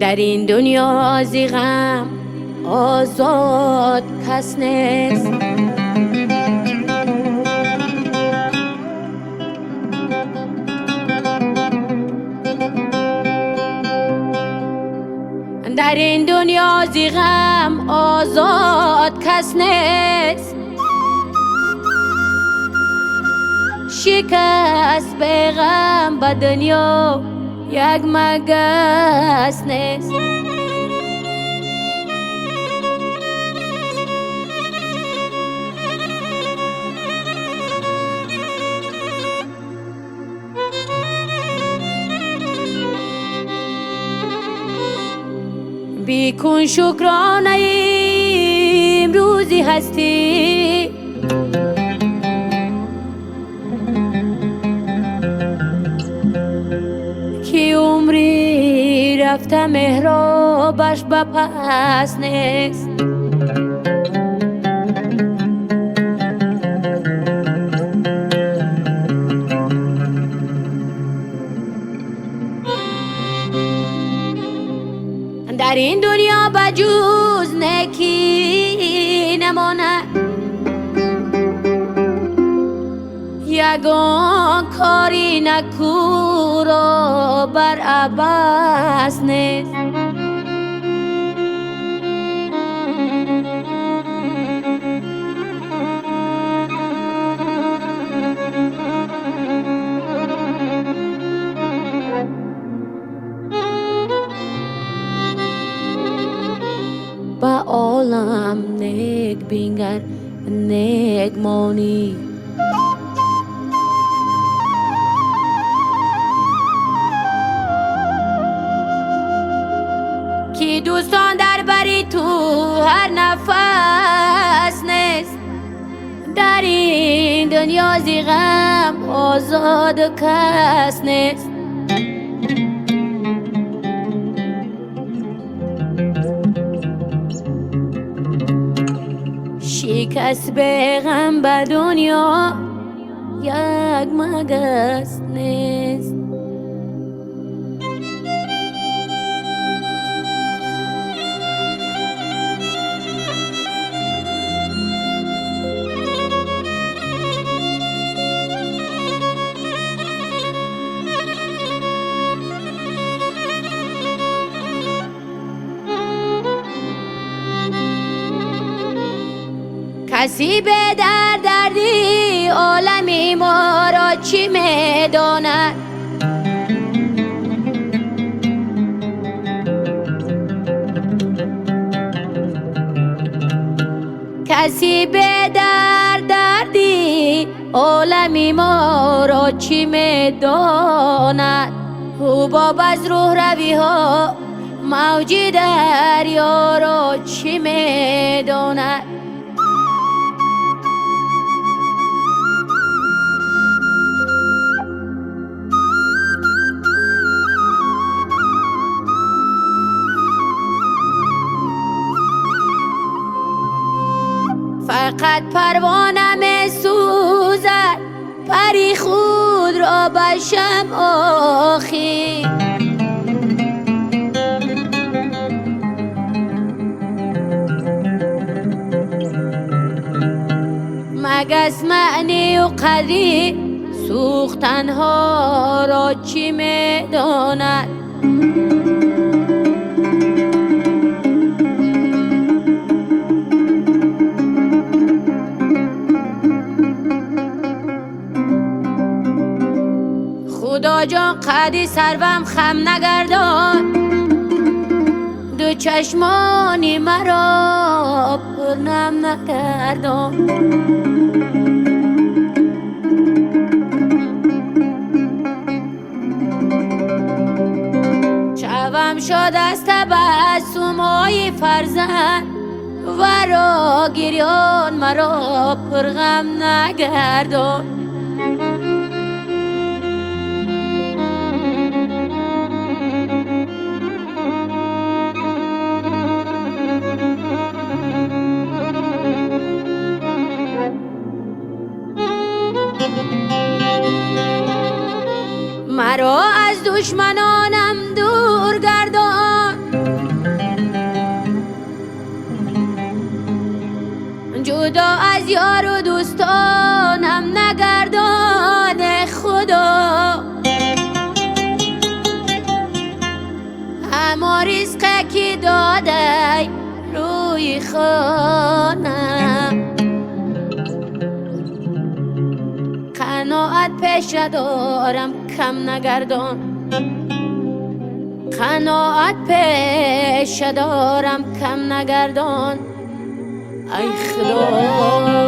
در این دنیا زی غم آزاد کس نیست. در این دنیا زی غم آزاد کس نیست. شکست به غم به دنیا یک مگس نیست. بیکن شکرانه امروزی هستی، که عمری رفته محرابش به پس نیست. در این دنیا بجوز نکی نماند، یگان کاری نکو را بر عباس نیست. با عالم نیک بینگر نیک مانی، که دوستان در بری تو هر نفس نیست. در این دنیا زی غم آزاد کس نیست. شکست به غم به دنیا یک مگس نیست. کسی به دردی عالمی ما را چی میداند؟ کسی به دردی عالمی ما را چی میداند؟ حباب از روح روی ها موجی دریا را چی میداند؟ فقط پروانه می سوزد پری خود را به شمع آخی. مگس معنی و قدری سوختنها را چی می داند؟ خدا جان قدی سروم خم نگردان، دو چشمانی مرا پرنم نگردان. شد از تبسم‌های فرزند ورا گریان مرا پرغم نگردان. مرا از دشمنانم دور گردان، جدا از یار و دوستانم نگردان خدا. اما رزق که داده روی خانم، قناعت پیش دارم کم نگردان. قناعت پیش دارم کم نگردان. ای خدا